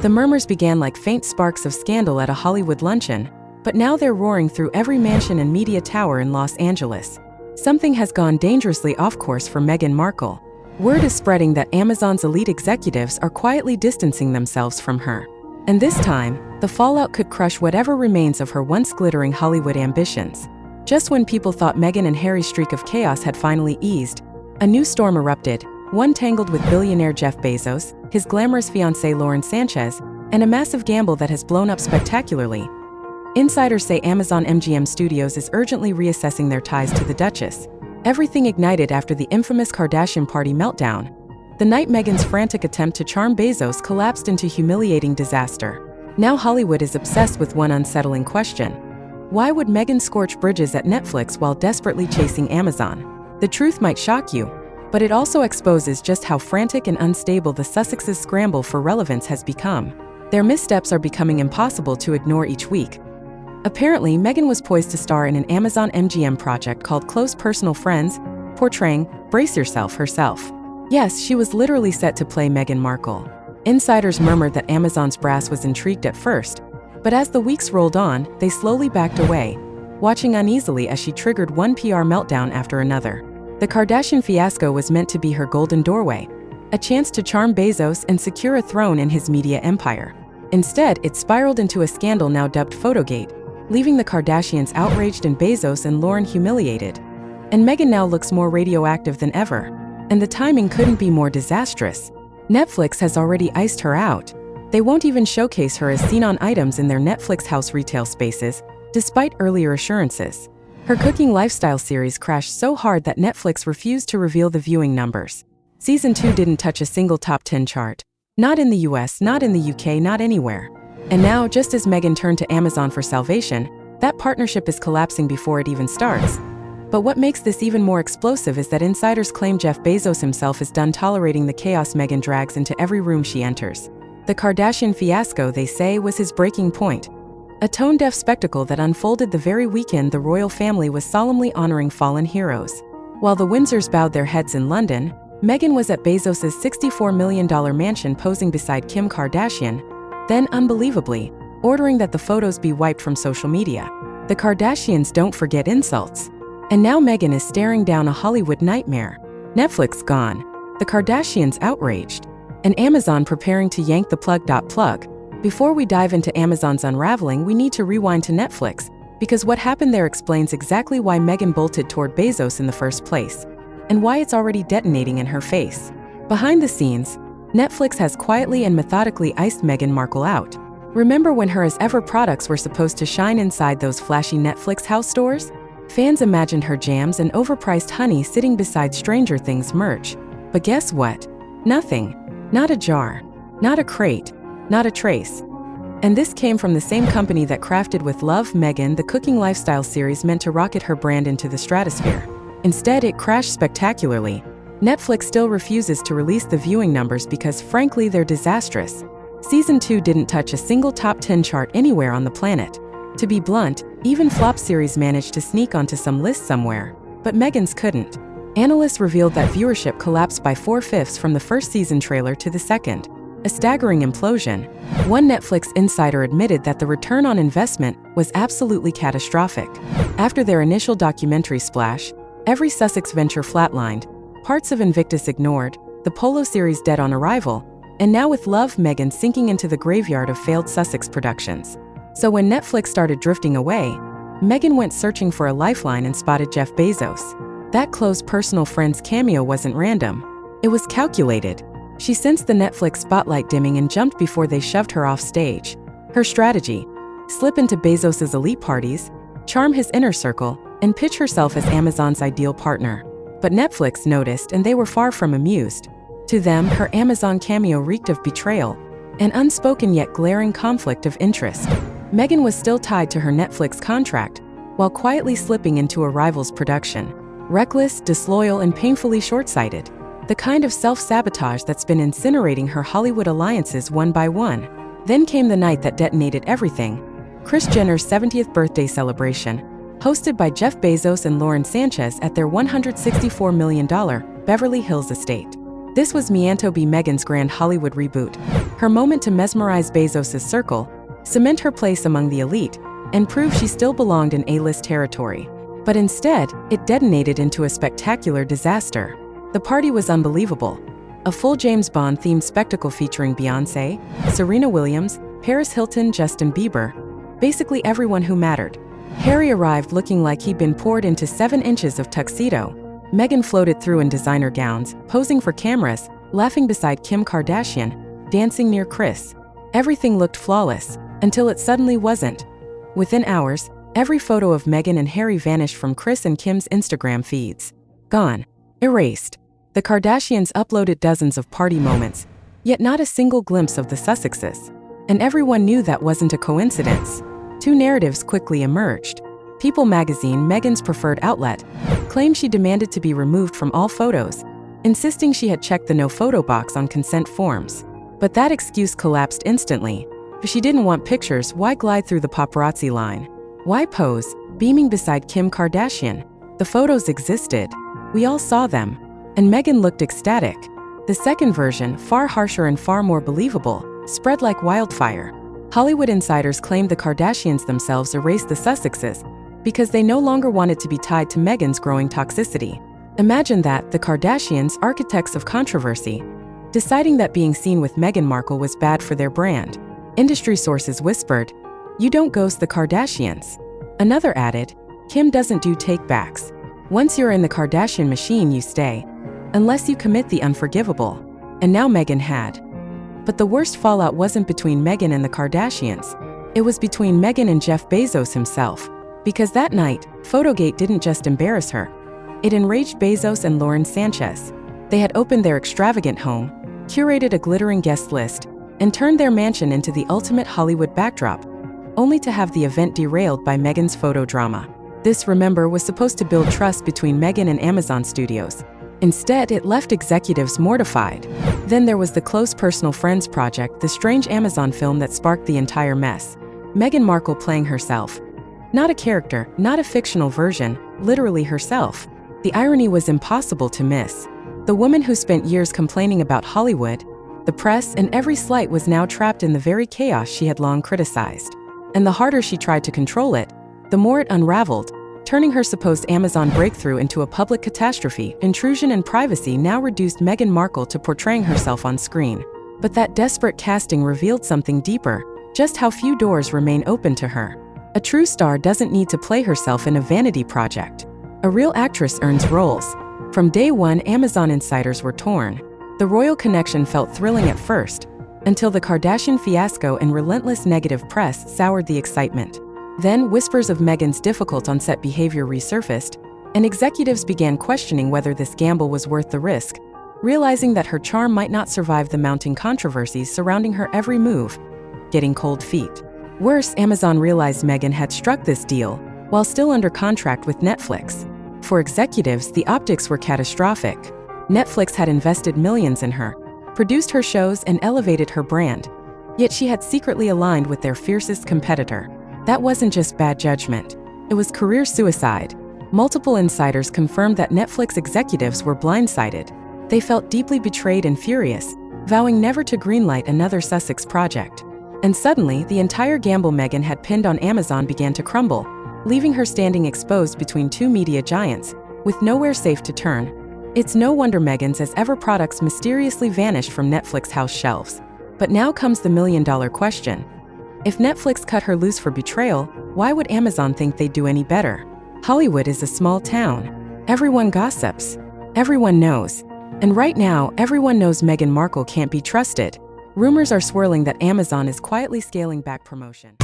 The murmurs began like faint sparks of scandal at a Hollywood luncheon, but now they're roaring through every mansion and media tower in Los Angeles. Something has gone dangerously off course for Meghan Markle. Word is spreading that Amazon's elite executives are quietly distancing themselves from her. And this time, the fallout could crush whatever remains of her once glittering Hollywood ambitions. Just when people thought Meghan and Harry's streak of chaos had finally eased, a new storm erupted, one tangled with billionaire Jeff Bezos, his glamorous fiancée Lauren Sanchez, and a massive gamble that has blown up spectacularly. Insiders say Amazon MGM Studios is urgently reassessing their ties to the Duchess. Everything ignited after the infamous Kardashian party meltdown. The night Meghan's frantic attempt to charm Bezos collapsed into humiliating disaster. Now Hollywood is obsessed with one unsettling question. Why would Meghan scorch bridges at Netflix while desperately chasing Amazon? The truth might shock you, but it also exposes just how frantic and unstable the Sussexes' scramble for relevance has become. Their missteps are becoming impossible to ignore each week. Apparently, Meghan was poised to star in an Amazon MGM project called Close Personal Friends, portraying, brace yourself, herself. Yes, she was literally set to play Meghan Markle. Insiders murmured that Amazon's brass was intrigued at first, but as the weeks rolled on, they slowly backed away, watching uneasily as she triggered one PR meltdown after another. The Kardashian fiasco was meant to be her golden doorway, a chance to charm Bezos and secure a throne in his media empire. Instead, it spiraled into a scandal now dubbed Photogate, leaving the Kardashians outraged and Bezos and Lauren humiliated. And Meghan now looks more radioactive than ever, and the timing couldn't be more disastrous. Netflix has already iced her out. They won't even showcase her as seen on items in their Netflix house retail spaces, despite earlier assurances. Her cooking lifestyle series crashed so hard that Netflix refused to reveal the viewing numbers. Season 2 didn't touch a single top 10 chart. Not in the US, not in the UK, not anywhere. And now, just as Meghan turned to Amazon for salvation, that partnership is collapsing before it even starts. But what makes this even more explosive is that insiders claim Jeff Bezos himself is done tolerating the chaos Meghan drags into every room she enters. The Kardashian fiasco, they say, was his breaking point. A tone-deaf spectacle that unfolded the very weekend the royal family was solemnly honoring fallen heroes. While the Windsors bowed their heads in London, Meghan was at Bezos' $64 million mansion posing beside Kim Kardashian, then, unbelievably, ordering that the photos be wiped from social media. The Kardashians don't forget insults. And now Meghan is staring down a Hollywood nightmare. Netflix gone, the Kardashians outraged, and Amazon preparing to yank the plug. Before we dive into Amazon's unraveling, we need to rewind to Netflix, because what happened there explains exactly why Meghan bolted toward Bezos in the first place, and why it's already detonating in her face. Behind the scenes, Netflix has quietly and methodically iced Meghan Markle out. Remember when her as-ever products were supposed to shine inside those flashy Netflix house stores? Fans imagined her jams and overpriced honey sitting beside Stranger Things merch. But guess what? Nothing. Not a jar. Not a crate. Not a trace. And this came from the same company that crafted with love Meghan the cooking lifestyle series meant to rocket her brand into the stratosphere. Instead, it crashed spectacularly. Netflix still refuses to release the viewing numbers because, frankly, they're disastrous. Season 2 didn't touch a single top 10 chart anywhere on the planet. To be blunt, even flop series managed to sneak onto some list somewhere, but Meghan's couldn't. Analysts revealed that viewership collapsed by 4/5 from the first season trailer to the second. A staggering implosion. One Netflix insider admitted that the return on investment was absolutely catastrophic. After their initial documentary splash, every Sussex venture flatlined, parts of Invictus ignored, the Polo series dead on arrival, and now with Love, Meghan sinking into the graveyard of failed Sussex productions. So when Netflix started drifting away, Meghan went searching for a lifeline and spotted Jeff Bezos. That close personal friend's cameo wasn't random. It was calculated. She sensed the Netflix spotlight dimming and jumped before they shoved her off stage. Her strategy: slip into Bezos' elite parties, charm his inner circle, and pitch herself as Amazon's ideal partner. But Netflix noticed, and they were far from amused. To them, her Amazon cameo reeked of betrayal, an unspoken yet glaring conflict of interest. Meghan was still tied to her Netflix contract, while quietly slipping into a rival's production. Reckless, disloyal, and painfully short-sighted. The kind of self-sabotage that's been incinerating her Hollywood alliances one by one. Then came the night that detonated everything. Kris Jenner's 70th birthday celebration, hosted by Jeff Bezos and Lauren Sanchez at their $164 million Beverly Hills estate. This was meant to be Meghan's grand Hollywood reboot. her moment to mesmerize Bezos' circle, cement her place among the elite, and prove she still belonged in A-list territory. But instead, it detonated into a spectacular disaster. The party was unbelievable. A full James Bond-themed spectacle featuring Beyoncé, Serena Williams, Paris Hilton, Justin Bieber, basically everyone who mattered. Harry arrived looking like he'd been poured into 7 inches of tuxedo. Meghan floated through in designer gowns, posing for cameras, laughing beside Kim Kardashian, dancing near Kris. Everything looked flawless, until it suddenly wasn't. Within hours, every photo of Meghan and Harry vanished from Kris and Kim's Instagram feeds. Gone. Erased. The Kardashians uploaded dozens of party moments, yet not a single glimpse of the Sussexes. And everyone knew that wasn't a coincidence. 2 narratives quickly emerged. People magazine, Meghan's preferred outlet, claimed she demanded to be removed from all photos, insisting she had checked the no-photo box on consent forms. But that excuse collapsed instantly. If she didn't want pictures, why glide through the paparazzi line? Why pose, beaming beside Kim Kardashian? The photos existed. We all saw them. And Meghan looked ecstatic. The second version, far harsher and far more believable, spread like wildfire. Hollywood insiders claimed the Kardashians themselves erased the Sussexes because they no longer wanted to be tied to Meghan's growing toxicity. Imagine that, the Kardashians, architects of controversy, deciding that being seen with Meghan Markle was bad for their brand. Industry sources whispered, "You don't ghost the Kardashians." Another added, "Kim doesn't do take-backs. Once you're in the Kardashian machine, you stay. Unless you commit the unforgivable." And now Meghan had. But the worst fallout wasn't between Meghan and the Kardashians. It was between Meghan and Jeff Bezos himself. Because that night, Photogate didn't just embarrass her. It enraged Bezos and Lauren Sanchez. They had opened their extravagant home, curated a glittering guest list, and turned their mansion into the ultimate Hollywood backdrop, only to have the event derailed by Meghan's photo drama. This, remember, was supposed to build trust between Meghan and Amazon Studios. Instead, it left executives mortified. Then there was the Close Personal Friends project, the strange Amazon film that sparked the entire mess. Meghan Markle playing herself. Not a character, not a fictional version, literally herself. The irony was impossible to miss. The woman who spent years complaining about Hollywood, the press, and every slight was now trapped in the very chaos she had long criticized. And the harder she tried to control it, the more it unraveled, turning her supposed Amazon breakthrough into a public catastrophe. Intrusion and privacy now reduced Meghan Markle to portraying herself on screen. But that desperate casting revealed something deeper, just how few doors remain open to her. A true star doesn't need to play herself in a vanity project. A real actress earns roles. From day one, Amazon insiders were torn. The royal connection felt thrilling at first, until the Kardashian fiasco and relentless negative press soured the excitement. Then, whispers of Meghan's difficult on-set behavior resurfaced, and executives began questioning whether this gamble was worth the risk, realizing that her charm might not survive the mounting controversies surrounding her every move. Getting cold feet. Worse, Amazon realized Meghan had struck this deal while still under contract with Netflix. For executives, the optics were catastrophic. Netflix had invested millions in her, produced her shows, and elevated her brand. Yet she had secretly aligned with their fiercest competitor. That wasn't just bad judgment. It was career suicide. Multiple insiders confirmed that Netflix executives were blindsided. They felt deeply betrayed and furious, vowing never to greenlight another Sussex project. And suddenly, the entire gamble Meghan had pinned on Amazon began to crumble, leaving her standing exposed between 2 media giants, with nowhere safe to turn. It's no wonder Meghan's as ever products mysteriously vanished from Netflix house shelves. But now comes the million-dollar question. If Netflix cut her loose for betrayal, why would Amazon think they'd do any better? Hollywood is a small town. Everyone gossips. Everyone knows. And right now, everyone knows Meghan Markle can't be trusted. Rumors are swirling that Amazon is quietly scaling back promotion.